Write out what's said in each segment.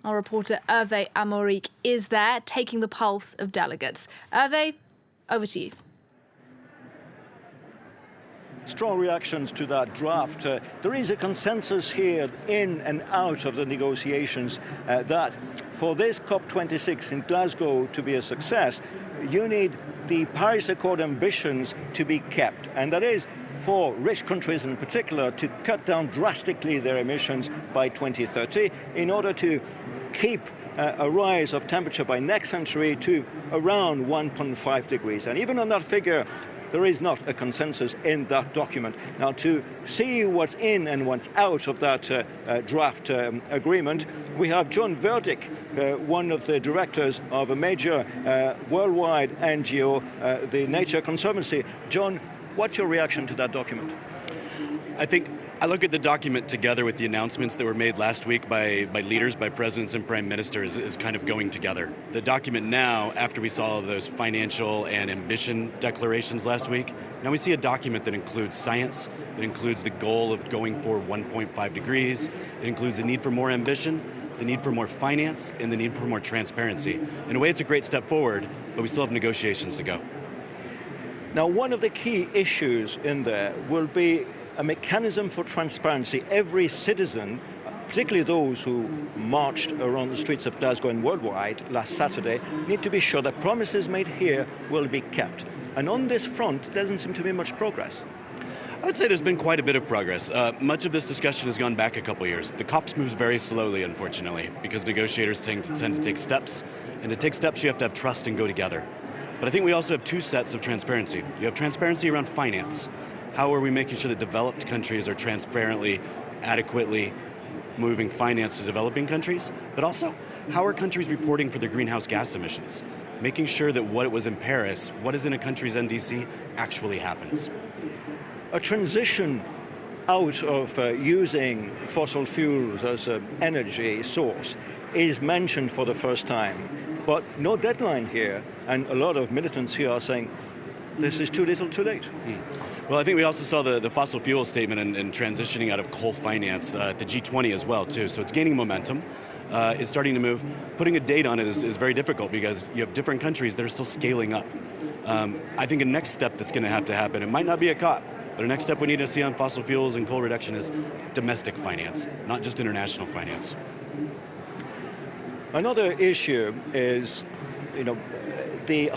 Our reporter Hervé Amoric is there, taking the pulse of delegates. Hervé, over to you. Strong reactions to that draft. There is a consensus here in and out of the negotiations that for this COP26 in Glasgow to be a success, you need the Paris Accord ambitions to be kept. And that is for rich countries in particular to cut down drastically their emissions by 2030 in order to keep a rise of temperature by next century to around 1.5 degrees. And even on that figure, there is not a consensus in that document. Now, to see what's in and what's out of that draft agreement, we have John Verdick, one of the directors of a major worldwide NGO, the Nature Conservancy. John, what's your reaction to that document? I look at the document together with the announcements that were made last week by leaders, by presidents and prime ministers, is kind of going together. The document now, after we saw those financial and ambition declarations last week, now we see a document that includes science, that includes the goal of going for 1.5 degrees, it includes the need for more ambition, the need for more finance, and the need for more transparency. In a way, it's a great step forward, but we still have negotiations to go. Now, one of the key issues in there will be a mechanism for transparency. Every citizen, particularly those who marched around the streets of Glasgow and worldwide last Saturday, need to be sure that promises made here will be kept. And on this front, there doesn't seem to be much progress. I would say there's been quite a bit of progress. Much of this discussion has gone back a couple years. The COPs moves very slowly, unfortunately, because negotiators tend to take steps. And to take steps, you have to have trust and go together. But I think we also have two sets of transparency. You have transparency around finance. How are we making sure that developed countries are transparently, adequately moving finance to developing countries? But also, how are countries reporting for their greenhouse gas emissions? Making sure that what was in Paris, what is in a country's NDC, actually happens. A transition out of using fossil fuels as an energy source is mentioned for the first time, but no deadline here, and a lot of militants here are saying this is too little too late. Well, I think we also saw the fossil fuel statement and transitioning out of coal finance at the G20 as well, too. So it's gaining momentum. It's starting to move. Putting a date on it is very difficult because you have different countries that are still scaling up. I think a next step that's going to have to happen, it might not be a COP, but a next step we need to see on fossil fuels and coal reduction is domestic finance, not just international finance. Another issue is, the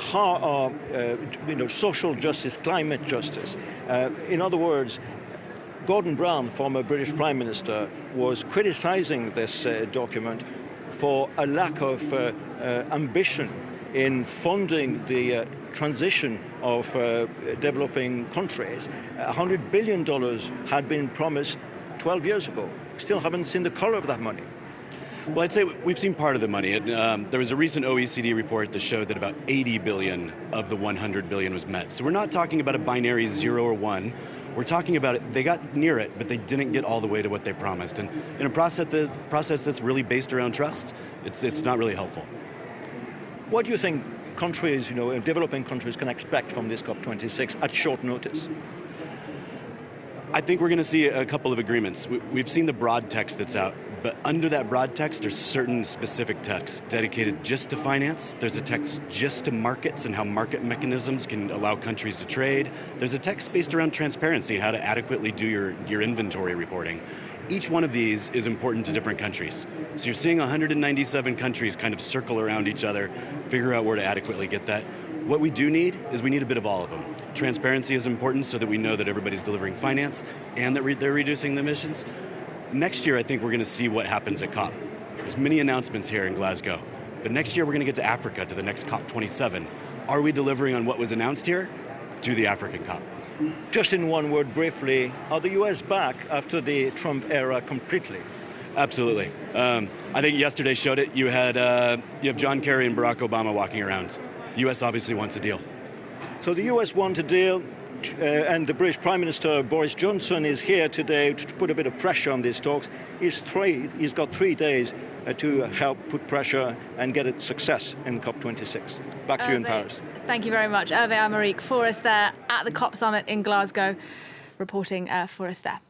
social justice, climate justice. In other words, Gordon Brown, former British Prime Minister, was criticizing this document for a lack of ambition in funding the transition of developing countries. $100 billion had been promised 12 years ago. Still haven't seen the color of that money. Well, I'd say we've seen part of the money. There was a recent OECD report that showed that about 80 billion of the 100 billion was met. So we're not talking about a binary 0 or 1. We're talking about it, they got near it, but they didn't get all the way to what they promised. And in a process that's really based around trust, it's not really helpful. What do you think countries, developing countries can expect from this COP26 at short notice? I think we're going to see a couple of agreements. We've seen the broad text that's out, but under that broad text, there's certain specific texts dedicated just to finance. There's a text just to markets and how market mechanisms can allow countries to trade. There's a text based around transparency, how to adequately do your inventory reporting. Each one of these is important to different countries. So you're seeing 197 countries kind of circle around each other, figure out where to adequately get that. What we do need is we need a bit of all of them. Transparency is important so that we know that everybody's delivering finance and that they're reducing the emissions. Next year, I think we're going to see what happens at COP. There's many announcements here in Glasgow. But next year, we're going to get to Africa, to the next COP27. Are we delivering on what was announced here to the African COP? Just in one word, briefly, are the US back after the Trump era completely? Absolutely. I think yesterday showed it. You have John Kerry and Barack Obama walking around. The US obviously wants a deal. So the US want a deal, and the British Prime Minister Boris Johnson is here today to put a bit of pressure on these talks. He's got 3 days to help put pressure and get a success in COP26. Back to you in Paris. Thank you very much, Hervé Amoric, for us there at the COP summit in Glasgow, reporting for us there.